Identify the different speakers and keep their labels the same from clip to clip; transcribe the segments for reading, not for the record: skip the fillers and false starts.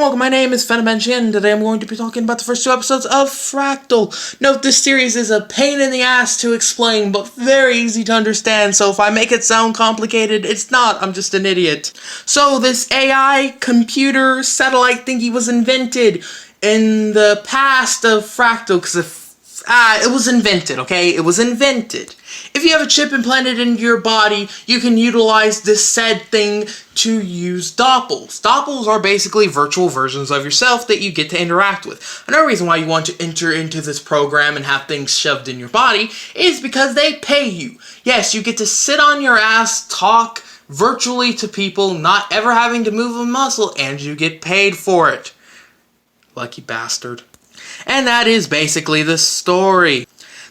Speaker 1: welcome, my name is Fenamenchi, and today I'm going to be talking about the first two episodes of Fractal. Note, this series is a pain in the ass to explain, but very easy to understand, so if I make it sound complicated, it's not, I'm just an idiot. So, this AI computer satellite thingy was invented in the past of Fractal, because it was invented, okay? It was invented. If you have a chip implanted into your body, you can utilize this said thing to use doppels. Doppels are basically virtual versions of yourself that you get to interact with. Another reason why you want to enter into this program and have things shoved in your body is because they pay you. Yes, you get to sit on your ass, talk virtually to people, not ever having to move a muscle, and you get paid for it. Lucky bastard. And that is basically the story.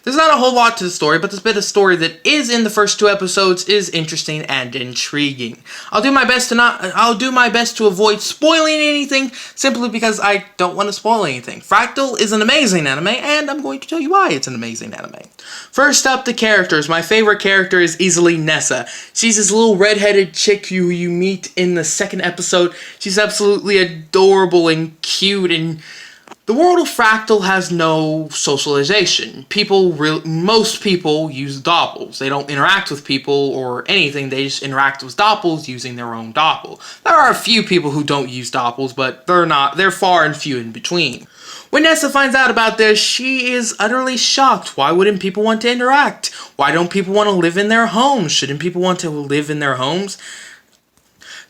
Speaker 1: There's not a whole lot to the story, but this bit of story that is in the first two episodes is interesting and intriguing. I'll do my best to avoid spoiling anything, simply because I don't want to spoil anything. Fractal is an amazing anime, and I'm going to tell you why it's an amazing anime. First up, the characters. My favorite character is easily Nessa. She's this little redheaded chick who you meet in the second episode. She's absolutely adorable and cute, and the world of Fractal has no socialization. Most people use doppels. They don't interact with people or anything. They just interact with doppels using their own doppel. There are a few people who don't use doppels, but they're far and few in between. When Nessa finds out about this, she is utterly shocked. Why wouldn't people want to interact? Why don't people want to live in their homes? Shouldn't people want to live in their homes?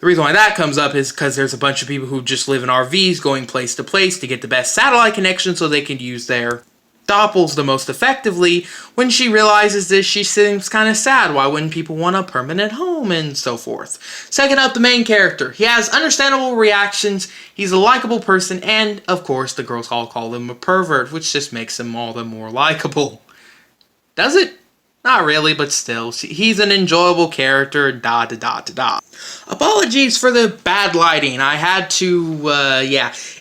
Speaker 1: The reason why that comes up is because there's a bunch of people who just live in RVs going place to place to get the best satellite connection so they can use their doppels the most effectively. When she realizes this, she seems kind of sad. Why wouldn't people want a permanent home and so forth? Second up, the main character. He has understandable reactions, he's a likable person, and of course the girls all call him a pervert, which just makes him all the more likable. Does it? Not really, but still, he's an enjoyable character, Apologies for the bad lighting. I had to,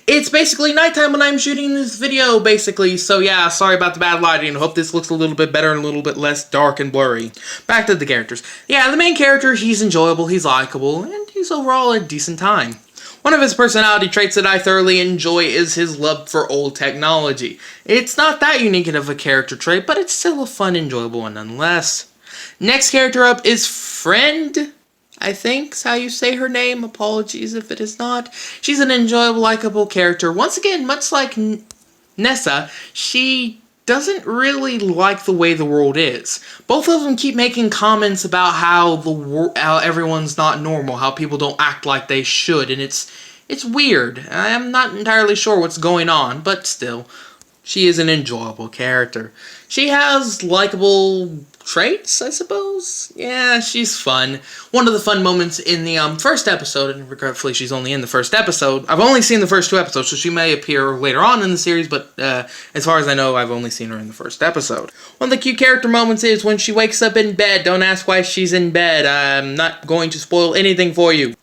Speaker 1: It's basically nighttime when I'm shooting this video, basically, so yeah, sorry about the bad lighting. I hope this looks a little bit better and a little bit less dark and blurry. Back to the characters. Yeah, the main character, he's enjoyable, he's likable, and he's overall a decent time. One of his personality traits that I thoroughly enjoy is his love for old technology. It's not that unique of a character trait, but it's still a fun, enjoyable one nonetheless. Next character up is Friend, I think is how you say her name. Apologies if it is not. She's an enjoyable, likable character. Once again, much like Nessa, she doesn't really like the way the world is. Both of them keep making comments about how everyone's not normal, how people don't act like they should, and it's weird. I'm not entirely sure what's going on, but still, she is an enjoyable character. She has likable traits, I suppose? Yeah, she's fun. One of the fun moments in the first episode, and regretfully she's only in the first episode. I've only seen the first two episodes, so she may appear later on in the series, but as far as I know, I've only seen her in the first episode. One of the cute character moments is when she wakes up in bed. Don't ask why she's in bed. I'm not going to spoil anything for you.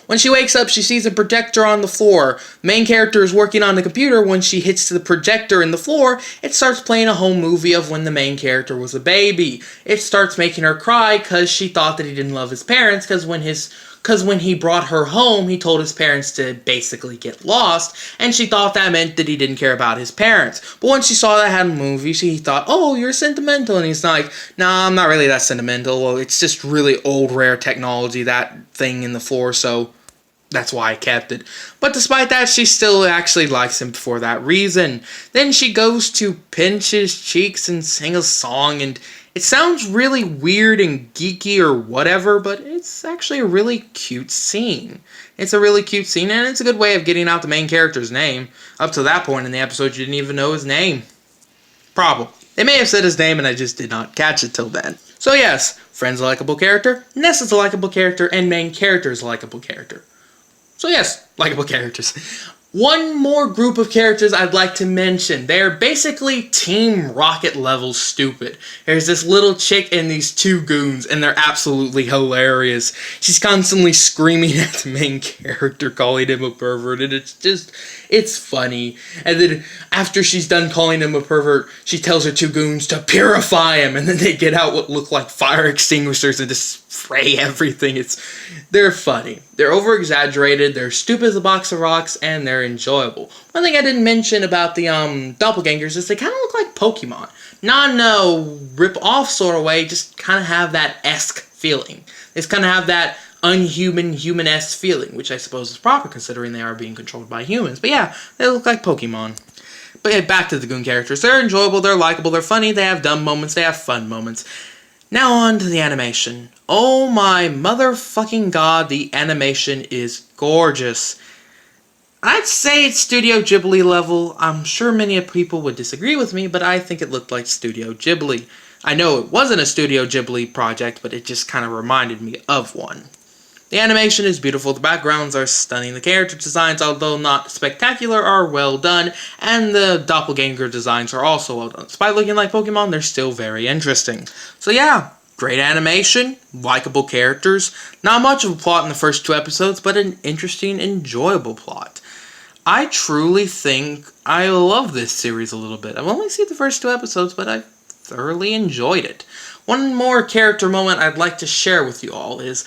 Speaker 1: When she wakes up, she sees a projector on the floor. The main character is working on the computer. When she hits the projector in the floor, it starts playing a home movie of when the main character was a baby. It starts making her cry because she thought that he didn't love his parents, because when he brought her home, he told his parents to basically get lost, and she thought that meant that he didn't care about his parents. But when she saw that had a movie, she thought, oh, you're sentimental, and he's like, nah, I'm not really that sentimental. Well, it's just really old, rare technology, that thing in the floor, so that's why I kept it. But despite that, she still actually likes him for that reason. Then she goes to pinch his cheeks and sing a song, and it sounds really weird and geeky or whatever, but it's actually a really cute scene. It's a really cute scene, and it's a good way of getting out the main character's name. Up to that point in the episode, you didn't even know his name. Probably. They may have said his name, and I just did not catch it till then. So yes, Friend's a likable character, Nessa's a likable character, and main character's a likable character. So yes, likable characters. One more group of characters I'd like to mention. They're basically Team Rocket level stupid. There's this little chick and these two goons, and they're absolutely hilarious. She's constantly screaming at the main character, calling him a pervert, and it's funny. And then after she's done calling him a pervert, she tells her two goons to purify him, and then they get out what look like fire extinguishers and just spray everything. They're funny. They're over-exaggerated, they're stupid as a box of rocks, and they're enjoyable. One thing I didn't mention about the doppelgangers is they kind of look like Pokemon. Not in a rip-off sort of way, just kind of have that esque feeling. They just kind of have that unhuman, human-esque feeling, which I suppose is proper considering they are being controlled by humans. But yeah, they look like Pokemon. But yeah, back to the Goon characters. They're enjoyable, they're likable, they're funny, they have dumb moments, they have fun moments. Now on to the animation. Oh my motherfucking god, the animation is gorgeous. I'd say it's Studio Ghibli level. I'm sure many people would disagree with me, but I think it looked like Studio Ghibli. I know it wasn't a Studio Ghibli project, but it just kind of reminded me of one. The animation is beautiful, the backgrounds are stunning, the character designs, although not spectacular, are well done, and the doppelganger designs are also well done. Despite looking like Pokemon, they're still very interesting. So yeah, great animation, likable characters, not much of a plot in the first 2 episodes, but an interesting, enjoyable plot. I truly think I love this series a little bit. I've only seen the first 2 episodes, but I've thoroughly enjoyed it. One more character moment I'd like to share with you all is,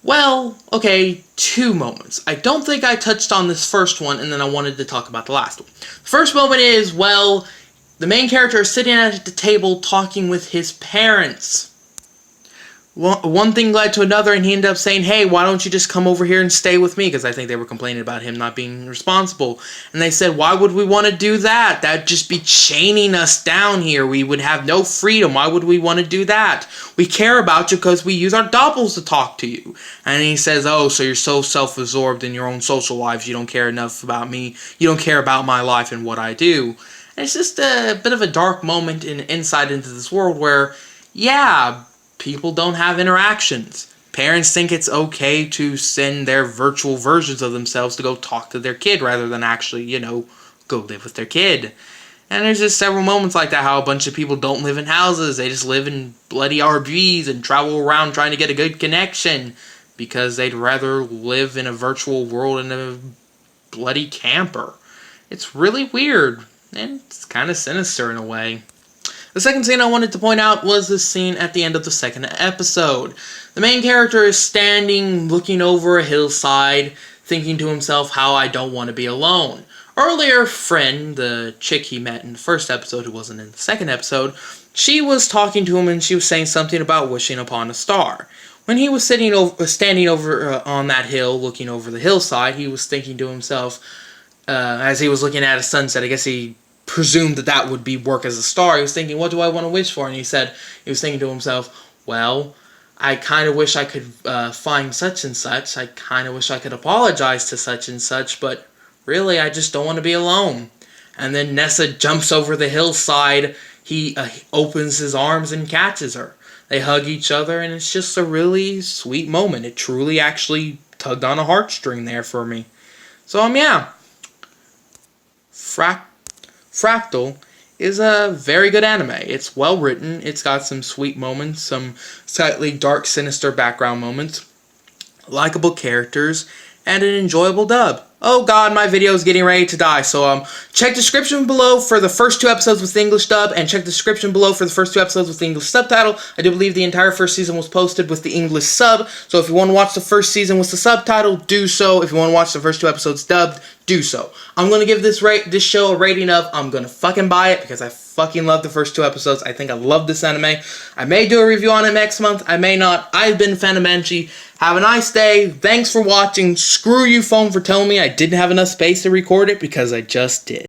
Speaker 1: well, okay, 2 moments. I don't think I touched on this first one, and then I wanted to talk about the last one. The first moment is, well, the main character is sitting at the table talking with his parents. One thing led to another, and he ended up saying, hey, why don't you just come over here and stay with me? Because I think they were complaining about him not being responsible. And they said, why would we want to do that? That'd just be chaining us down here. We would have no freedom. Why would we want to do that? We care about you because we use our doppels to talk to you. And he says, oh, so you're so self-absorbed in your own social lives. You don't care enough about me. You don't care about my life and what I do. And it's just a bit of a dark moment in insight into this world where, yeah, people don't have interactions. Parents think it's okay to send their virtual versions of themselves to go talk to their kid rather than actually, go live with their kid. And there's just several moments like that, how a bunch of people don't live in houses. They just live in bloody RVs and travel around trying to get a good connection because they'd rather live in a virtual world in a bloody camper. It's really weird, and it's kind of sinister in a way. The second scene I wanted to point out was the scene at the end of the 2nd episode. The main character is standing, looking over a hillside, thinking to himself how I don't want to be alone. Earlier, Friend, the chick he met in the 1st episode who wasn't in the 2nd episode, she was talking to him and she was saying something about wishing upon a star. When he was standing over on that hill, looking over the hillside, he was thinking to himself, as he was looking at a sunset, I guess he presumed that would be work as a star. He was thinking, what do I want to wish for? And he was thinking to himself, well, I kind of wish I could find such and such. I kind of wish I could apologize to such and such, but really, I just don't want to be alone. And then Nessa jumps over the hillside. He opens his arms and catches her. They hug each other, and it's just a really sweet moment. It truly actually tugged on a heartstring there for me. So, yeah. Fractale is a very good anime. It's well written, it's got some sweet moments, some slightly dark, sinister background moments, likable characters, and an enjoyable dub. Oh god, my video is getting ready to die, so check the description below for the first 2 episodes with the English dub, and check the description below for the first 2 episodes with the English subtitle. I do believe the entire 1st season was posted with the English sub, so if you want to watch the 1st season with the subtitle, do so. If you want to watch the first 2 episodes dubbed, do so. I'm going to give this show a rating of, I'm going to fucking buy it, because I fucking love the first 2 episodes. I think I love this anime. I may do a review on it next month, I may not. I've been Fanamanchi. Have a nice day. Thanks for watching. Screw you, phone, for telling me I didn't have enough space to record it, because I just did.